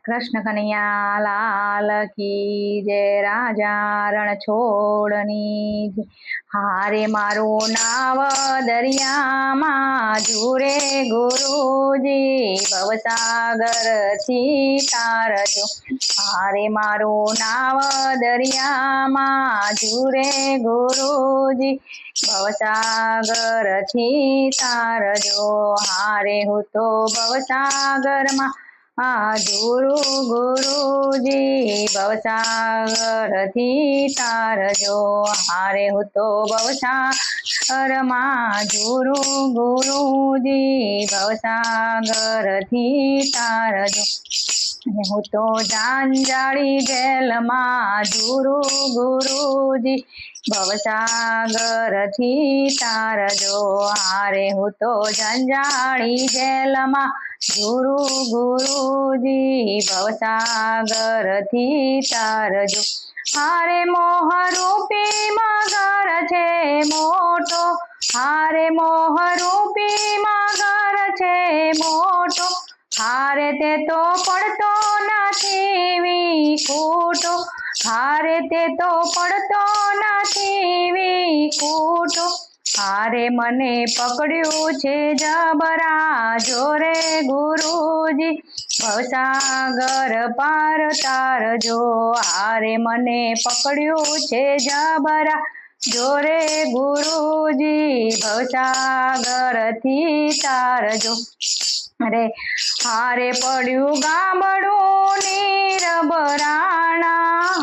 कृष्ण कन्हैया लाल की जय। राजा रण छोड़नी जय। हारे मारो नाव दरिया झूरे गुरुजी भवसागर थी तारजो। हारे मारो नाव दरिया झूरे गुरुजी भवसागर थी तारजो। हारे હું તો ભવસાગરમાં ગુરુ ગુરુજી ભવસાગરથી તારજો। હારે હું તો ભવસાગરમાં ગુરુ ગુરુજી ભવસાગરથી તારજો। હું તો જાંજાળી જેલમાં ગુરુ ગુરુજી ભવસાગરથી તારજો। હારે હું તો જંજાળી જેલમાં ગુરુ ગુરુજી ભવસાગરથી તારજો। હારે મોહરૂપી મગર છે મોટો, હારે મોહરૂપી મગર છે મોટો, હારે તે તો પડતો નથી વિકૂટો, હારે તે તો પડતો નથી વિકૂટો। હારે મને પકડ્યું છે જબરા જોરે ગુરુજી ભવસાગર પાર તારજો। હારે મને પકડ્યું છે જબરા જોરે ગુરુજી ભવસાગરથી તારજો। અરે હારે પડ્યું ગામડું નીરબરાણા,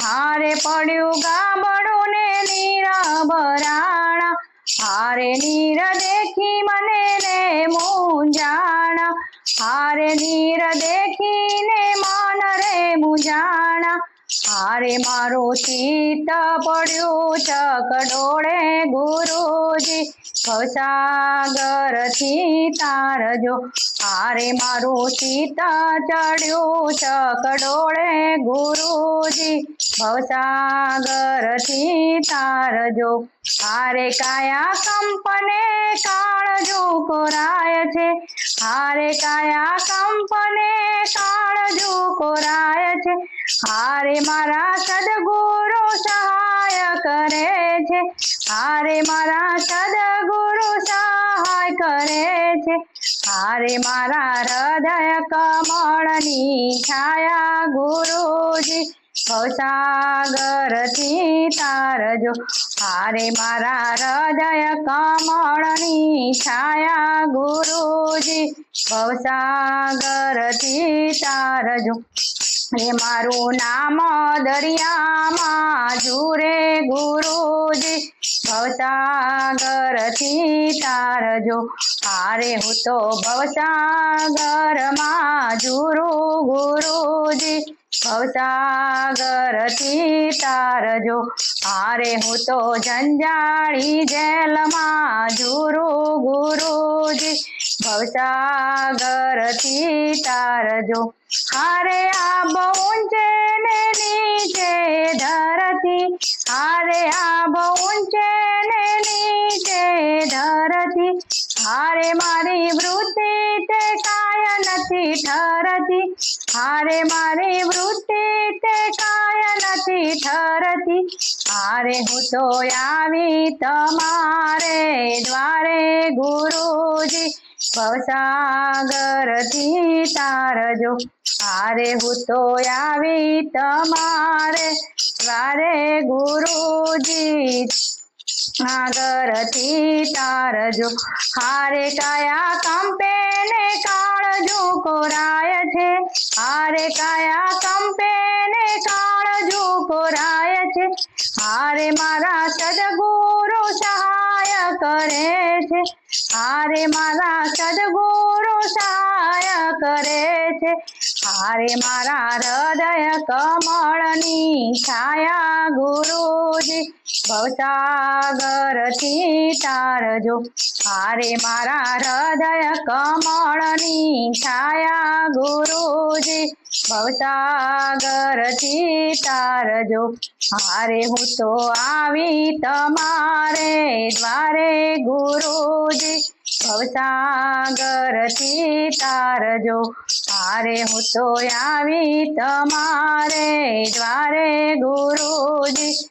હારે પડ્યું ગામડું ને નીરબરાણા, હારે નીર દેખી મને ને મૂંઝાણા, હારે નીર દેખીને મન રે મૂંઝાણા। હારે મારો ચિત્ત પડ્યું ચકડોળે ગુરુજી ભવસાગરથી તારજો। હારે મારું ચિત્ત ચડ્યું ચકડોળે ગુરુજી ભવસાગરથી તારજો। હારે કાયા કંપને કાળજો કોરાય છે, હારે કાયા કંપને કાળજો કોરાય છે, હારે મારા સદગુરુ સહાય કરે છે, હારે મારા સદગુરુ સહાય કરે છે। હારે મારા હૃદય કમળની છાયા ગુરુજી ભવસાગરથી તારજો। હારે મારા હૃદય કમળની છાયા ગુરુજી ભવસાગરથી તારજો। હે મારું નામ દરિયામાં ઝૂરે ગુરુજી ભવસાગરથી તારજો। હારે હું તો ભવસાગરમાં ઝૂરું ગુરુજી ભવસાગરથી તારજો। હારે હું તો જંજાળી જેલમાં ઝૂરું ગુરુજી ભવસાગરથી તારજો। હારે આબ ઊંચે ને નીચે ધરતી, હારે આબ ઊંચે ને નીચે ધરતી, હારે મારી વૃત્તિ તે કાય નથી ઠરતી, હારે મારી વૃત્તિ તે કાય નથી ઠરતી। હારે હું તો આવી તમારે દ્વારે ગુરુજી ભવસાગરથી તારજો। હારે હું તો આવી તમારે દ્વારે ગુરુજી સાગરથી તારજો। હારે કાયા કંપે ને કાળજો કોરાય છે, હારે કાયા કંપે ને કાળજો કોરાય છે, હારે મારા સદગુરુ સહાય કરે છે, હારે મારા સદગુરુ સહાય કરે છે। હારે મારા હૃદય કમળની છાયા ગુરુજી ભવસાગરથી તારજો। હારે મારા હૃદય કમળની છાયા ગુરુજી ભવસાગરથી તારજો હારે હું તો આવી તમારે દ્વારે ગુરુજી ભવસાગરથી તારજો હારે હું તો આવી તમારે દ્વારે ગુરુજી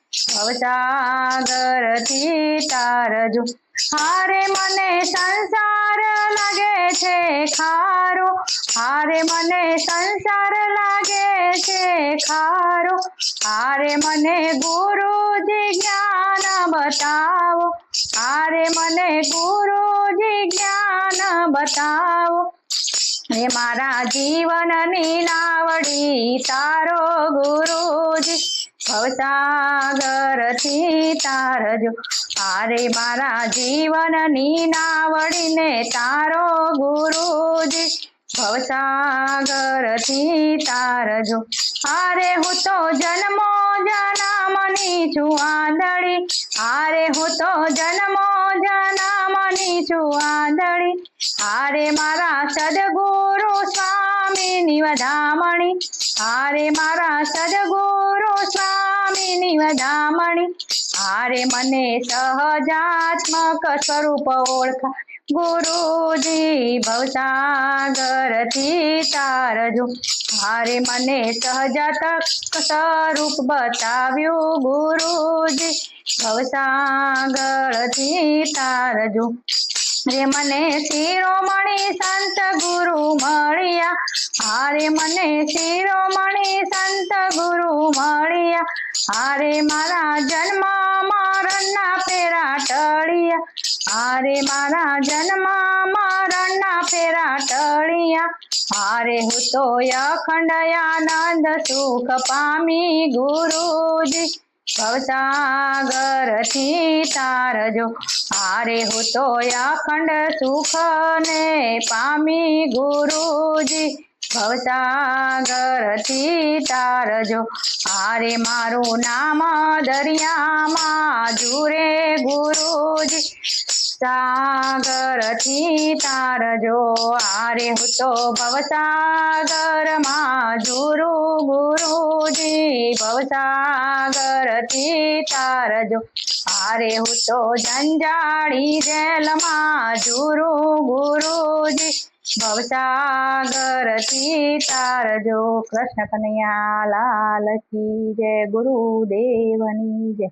ભવસાગરથી તારજો હારે મને સંસાર લાગે છે ખારો હારે મને સંસાર લાગે છે ખારો હારે મને ગુરુજી જ્ઞાન બતાવો હારે મને ગુરુજી જ્ઞાન બતાવો હે મારા જીવનની નાવડી તારો ગુરુજી ભવસાગરથી તારજો હારે મારા જીવનની નાવડીને તારો ગુરુજી ભવસાગરથી તારજો હારે હું તો જન્મો જન્મની છું આંધળી હારે હું તો જન્મો જન્મની છું આંધળી હારે મારા સદગુરુ સ્વામીની વધામણી હારે મારા સદગુરુ સ્વામીની વધામણી હારે મને સહજાત્મક સ્વરૂપ ઓળખા ગુરુજી ભવસાગરથી તારજો હારે મને સહજાત્મક સ્વરૂપ બતાવ્યું ગુરુજી ભવસાગરથી તારજો રે મને શિરોમણી સંત ગુરુ મળ્યા હારે મને શિરોમણી સંત ગુરુ મળ્યા હારે મારા જન્મ મરણના ફેરા ટળ્યા હારે મારા જન્મ મરણના ફેરા ટળ્યા હારે હું તો અખંડ આનંદ સુખ પામી ગુરુજી ભવસાગરથી તારજો હારે હું તો અખંડ સુખ ને પામી ગુરુજી ભવસાગરથી તારજો હારે મારું નામ દરિયામાં જુરે ગુરુજી સાગરથી તારજો હારે હું તો ભવસાગરમાં જુરું ગુરુજી ભવસાગરથી તારજો હારે હું તો જંજાળી જેલમાં જુરું ગુરુજી ભવસાગરથી તારજો કૃષ્ણ કનૈયા લાલ કી જય ગુરુદેવની જય